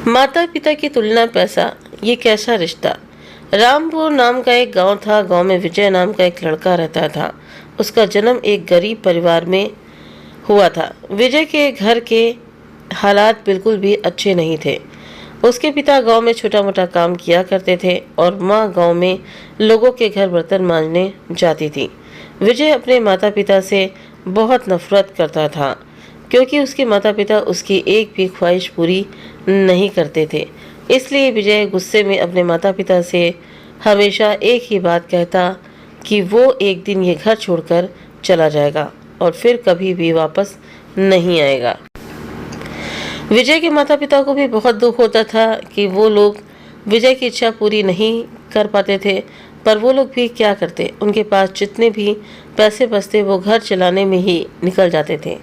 माता पिता की तुलना पैसा, ये कैसा रिश्ता। रामपुर नाम का एक गांव था। गांव में विजय नाम का एक लड़का रहता था। उसका जन्म एक गरीब परिवार में हुआ था। विजय के घर के हालात बिल्कुल भी अच्छे नहीं थे। उसके पिता गांव में छोटा मोटा काम किया करते थे और माँ गांव में लोगों के घर बर्तन मांजने जाती थी। विजय अपने माता पिता से बहुत नफरत करता था क्योंकि उसके माता पिता उसकी एक भी ख्वाहिश पूरी नहीं करते थे। इसलिए विजय गुस्से में अपने माता पिता से हमेशा एक ही बात कहता कि वो एक दिन ये घर छोड़कर चला जाएगा और फिर कभी भी वापस नहीं आएगा। विजय के माता पिता को भी बहुत दुख होता था कि वो लोग विजय की इच्छा पूरी नहीं कर पाते थे, पर वो लोग भी क्या करते। उनके पास जितने भी पैसे बचते वो घर चलाने में ही निकल जाते थे।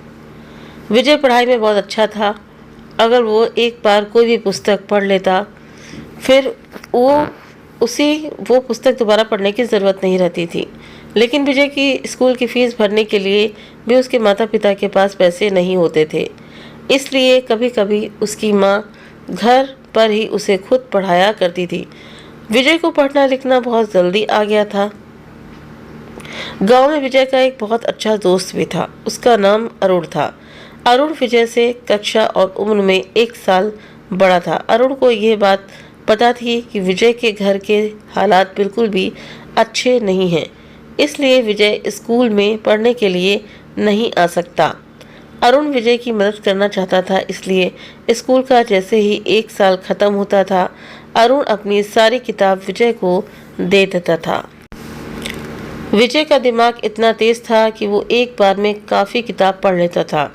विजय पढ़ाई में बहुत अच्छा था। अगर वो एक बार कोई भी पुस्तक पढ़ लेता फिर वो पुस्तक दोबारा पढ़ने की ज़रूरत नहीं रहती थी। लेकिन विजय की स्कूल की फ़ीस भरने के लिए भी उसके माता पिता के पास पैसे नहीं होते थे। इसलिए कभी कभी उसकी माँ घर पर ही उसे खुद पढ़ाया करती थी। विजय को पढ़ना लिखना बहुत जल्दी आ गया था। गांव में विजय का एक बहुत अच्छा दोस्त भी था। उसका नाम अरुण था। अरुण विजय से कक्षा और उम्र में 1 साल बड़ा था। अरुण को यह बात पता थी कि विजय के घर के हालात बिल्कुल भी अच्छे नहीं हैं। इसलिए विजय स्कूल में पढ़ने के लिए नहीं आ सकता। अरुण विजय की मदद करना चाहता था, इसलिए स्कूल का जैसे ही 1 साल खत्म होता था, अरुण अपनी सारी किताब विजय को दे देता था। विजय का दिमाग इतना तेज था कि वो एक बार में काफ़ी किताब पढ़ लेता था।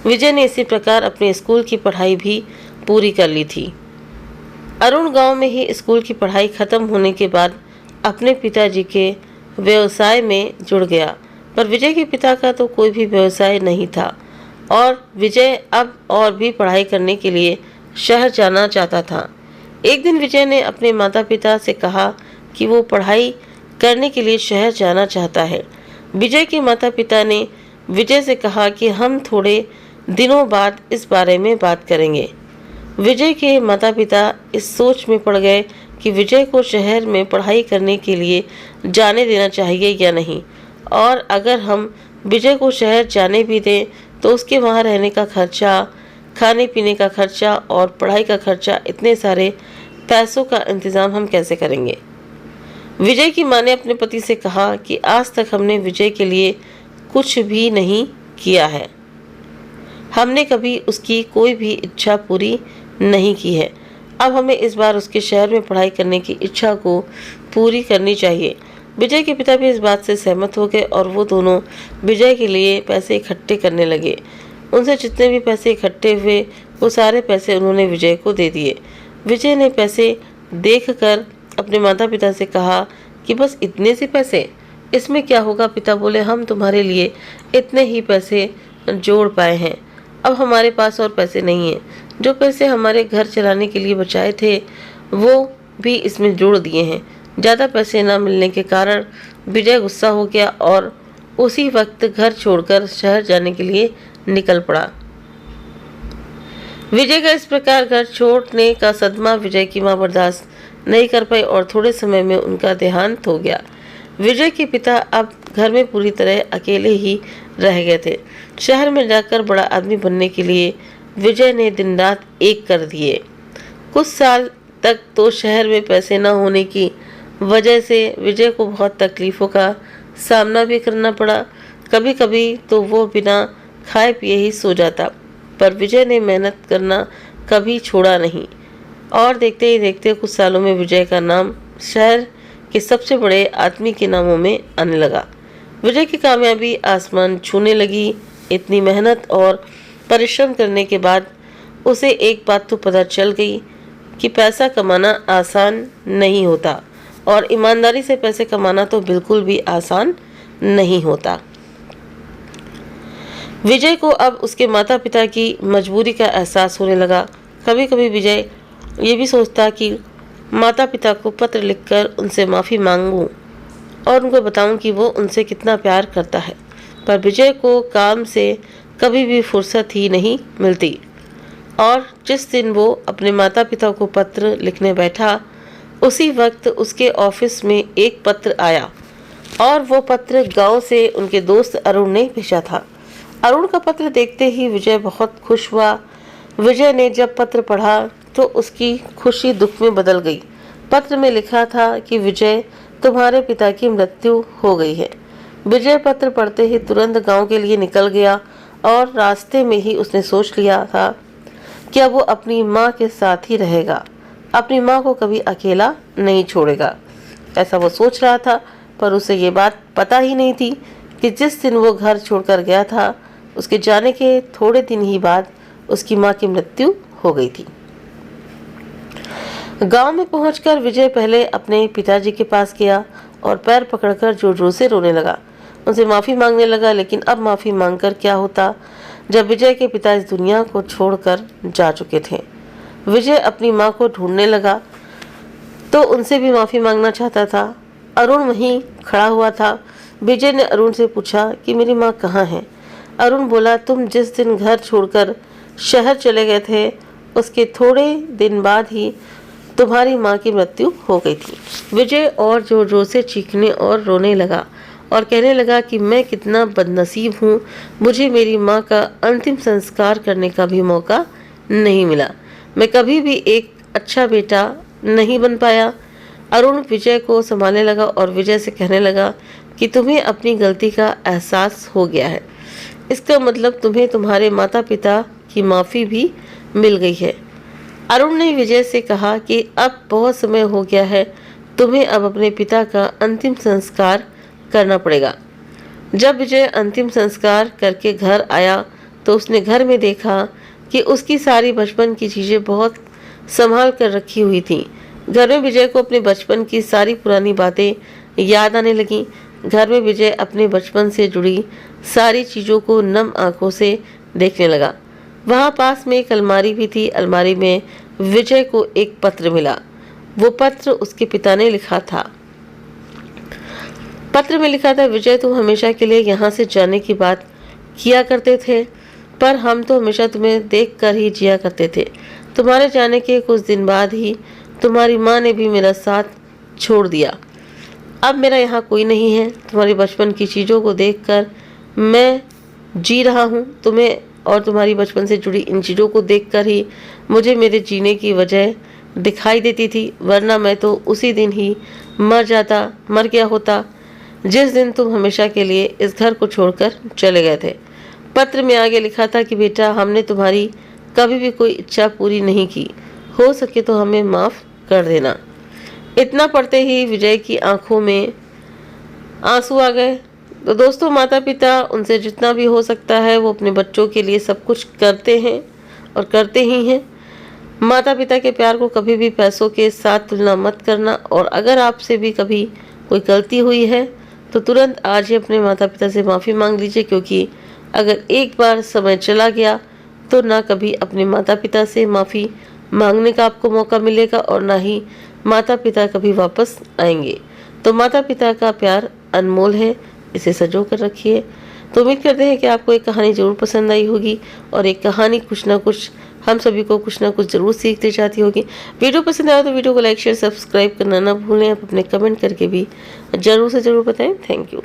विजय ने इसी प्रकार अपने स्कूल की पढ़ाई भी पूरी कर ली थी। अरुण गांव में ही स्कूल की पढ़ाई खत्म होने के बाद अपने पिताजी के व्यवसाय में जुड़ गया, पर विजय के पिता का तो कोई भी व्यवसाय नहीं था और विजय अब और भी पढ़ाई करने के लिए शहर जाना चाहता था। एक दिन विजय ने अपने माता पिता से कहा कि वो पढ़ाई करने के लिए शहर जाना चाहता है। विजय के माता पिता ने विजय से कहा कि हम थोड़े दिनों बाद इस बारे में बात करेंगे। विजय के माता पिता इस सोच में पड़ गए कि विजय को शहर में पढ़ाई करने के लिए जाने देना चाहिए या नहीं, और अगर हम विजय को शहर जाने भी दें तो उसके वहाँ रहने का खर्चा, खाने पीने का खर्चा और पढ़ाई का खर्चा, इतने सारे पैसों का इंतज़ाम हम कैसे करेंगे। विजय की माँ ने अपने पति से कहा कि आज तक हमने विजय के लिए कुछ भी नहीं किया है। हमने कभी उसकी कोई भी इच्छा पूरी नहीं की है। अब हमें इस बार उसके शहर में पढ़ाई करने की इच्छा को पूरी करनी चाहिए। विजय के पिता भी इस बात से सहमत हो गए और वो दोनों विजय के लिए पैसे इकट्ठे करने लगे। उनसे जितने भी पैसे इकट्ठे हुए वो सारे पैसे उन्होंने विजय को दे दिए। विजय ने पैसे देखकर अपने माता पिता से कहा कि बस इतने से पैसे, इसमें क्या होगा। पिता बोले, हम तुम्हारे लिए इतने ही पैसे जोड़ पाए हैं, अब हमारे पास और पैसे नहीं हैं। जो पैसे हमारे घर चलाने के लिए बचाए थे वो भी इसमें जोड़ दिए हैं। ज़्यादा पैसे न मिलने के कारण विजय गुस्सा हो गया और उसी वक्त घर छोड़कर शहर जाने के लिए निकल पड़ा। विजय का इस प्रकार घर छोड़ने का सदमा विजय की मां बर्दाश्त नहीं कर पाई और थोड़े समय में उनका देहांत हो गया। विजय के पिता अब घर में पूरी तरह अकेले ही रह गए थे। शहर में जाकर बड़ा आदमी बनने के लिए विजय ने दिन रात एक कर दिए। कुछ साल तक तो शहर में पैसे न होने की वजह से विजय को बहुत तकलीफ़ों का सामना भी करना पड़ा। कभी कभी तो वो बिना खाए पिए ही सो जाता, पर विजय ने मेहनत करना कभी छोड़ा नहीं और देखते ही देखते कुछ सालों में विजय का नाम शहर के सबसे बड़े आदमी के नामों में आने लगा। विजय की कामयाबी आसमान छूने लगी। इतनी मेहनत और परिश्रम करने के बाद उसे एक बात तो पता चल गई कि पैसा कमाना आसान नहीं होता और ईमानदारी से पैसे कमाना तो बिल्कुल भी आसान नहीं होता। विजय को अब उसके माता पिता की मजबूरी का एहसास होने लगा। कभी कभी विजय ये भी सोचता कि माता पिता को पत्र लिखकर उनसे माफ़ी मांगूं और उनको बताऊं कि वो उनसे कितना प्यार करता है, पर विजय को काम से कभी भी फुर्सत ही नहीं मिलती। और जिस दिन वो अपने माता पिता को पत्र लिखने बैठा, उसी वक्त उसके ऑफिस में एक पत्र आया और वो पत्र गांव से उनके दोस्त अरुण ने भेजा था। अरुण का पत्र देखते ही विजय बहुत खुश हुआ। विजय ने जब पत्र पढ़ा तो उसकी खुशी दुख में बदल गई। पत्र में लिखा था कि विजय, तुम्हारे पिता की मृत्यु हो गई है। विजय पत्र पढ़ते ही तुरंत गांव के लिए निकल गया और रास्ते में ही उसने सोच लिया था कि अब वो अपनी माँ के साथ ही रहेगा, अपनी माँ को कभी अकेला नहीं छोड़ेगा। ऐसा वो सोच रहा था, पर उसे ये बात पता ही नहीं थी कि जिस दिन वो घर छोड़कर गया था, उसके जाने के थोड़े दिन ही बाद उसकी माँ की मृत्यु हो गई थी। गांव में पहुंचकर विजय पहले अपने पिताजी के पास गया और पैर पकड़कर जोर जोर से रोने लगा। उनसे माफ़ी मांगने लगा, लेकिन अब माफ़ी मांगकर क्या होता जब विजय के पिता इस दुनिया को छोड़कर जा चुके थे। विजय अपनी माँ को ढूंढने लगा तो उनसे भी माफ़ी मांगना चाहता था। अरुण वहीं खड़ा हुआ था। विजय ने अरुण से पूछा कि मेरी माँ कहाँ है। अरुण बोला, तुम जिस दिन घर छोड़कर शहर चले गए थे, उसके थोड़े दिन बाद ही तुम्हारी माँ की मृत्यु हो गई थी। विजय और जोर जोर से चीखने और रोने लगा और कहने लगा कि मैं कितना बदनसीब हूँ, मुझे मेरी माँ का अंतिम संस्कार करने का भी मौका नहीं मिला। मैं कभी भी एक अच्छा बेटा नहीं बन पाया। अरुण विजय को संभालने लगा और विजय से कहने लगा कि तुम्हें अपनी गलती का एहसास हो गया है। इसका मतलब तुम्हें तुम्हारे माता पिता की माफ़ी भी मिल गई है। अरुण ने विजय से कहा कि अब बहुत समय हो गया है, तुम्हें अब अपने पिता का अंतिम संस्कार करना पड़ेगा। जब विजय अंतिम संस्कार करके घर आया तो उसने घर में देखा कि उसकी सारी बचपन की चीज़ें बहुत संभाल कर रखी हुई थी। घर में विजय को अपने बचपन की सारी पुरानी बातें याद आने लगीं। घर में विजय अपने बचपन से जुड़ी सारी चीज़ों को नम आंखों से देखने लगा। वहाँ पास में एक अलमारी भी थी। अलमारी में विजय को एक पत्र मिला। वो पत्र उसके पिता ने लिखा था। पत्र में लिखा था, विजय, तुम हमेशा के लिए यहाँ से जाने की बात किया करते थे, पर हम तो हमेशा तुम्हें देखकर ही जिया करते थे। तुम्हारे जाने के कुछ दिन बाद ही तुम्हारी माँ ने भी मेरा साथ छोड़ दिया। अब मेरा यहाँ कोई नहीं है। तुम्हारी बचपन की चीज़ों को देखकर मैं जी रहा हूँ। तुम्हें और तुम्हारी बचपन से जुड़ी इन चीज़ों को देखकर ही मुझे मेरे जीने की वजह दिखाई देती थी, वरना मैं तो उसी दिन ही मर गया होता जिस दिन तुम हमेशा के लिए इस घर को छोड़कर चले गए थे। पत्र में आगे लिखा था कि बेटा, हमने तुम्हारी कभी भी कोई इच्छा पूरी नहीं की, हो सके तो हमें माफ़ कर देना। इतना पढ़ते ही विजय की आंखों में आंसू आ गए। तो दोस्तों, माता पिता उनसे जितना भी हो सकता है वो अपने बच्चों के लिए सब कुछ करते हैं और करते ही हैं। माता पिता के प्यार को कभी भी पैसों के साथ तुलना मत करना, और अगर आपसे भी कभी कोई गलती हुई है तो तुरंत आज ही अपने माता पिता से माफ़ी मांग लीजिए, क्योंकि अगर एक बार समय चला गया तो ना कभी अपने माता पिता से माफ़ी मांगने का आपको मौका मिलेगा और ना ही माता पिता कभी वापस आएंगे। तो माता पिता का प्यार अनमोल है, इसे सजो कर रखिए। तो उम्मीद करते हैं कि आपको एक कहानी ज़रूर पसंद आई होगी और एक कहानी कुछ ना कुछ हम सभी को कुछ ना कुछ ज़रूर सीखते जाती होगी। वीडियो पसंद आया तो वीडियो को लाइक शेयर सब्सक्राइब करना ना भूलें। आप अपने कमेंट करके भी ज़रूर से ज़रूर बताएं। Thank you.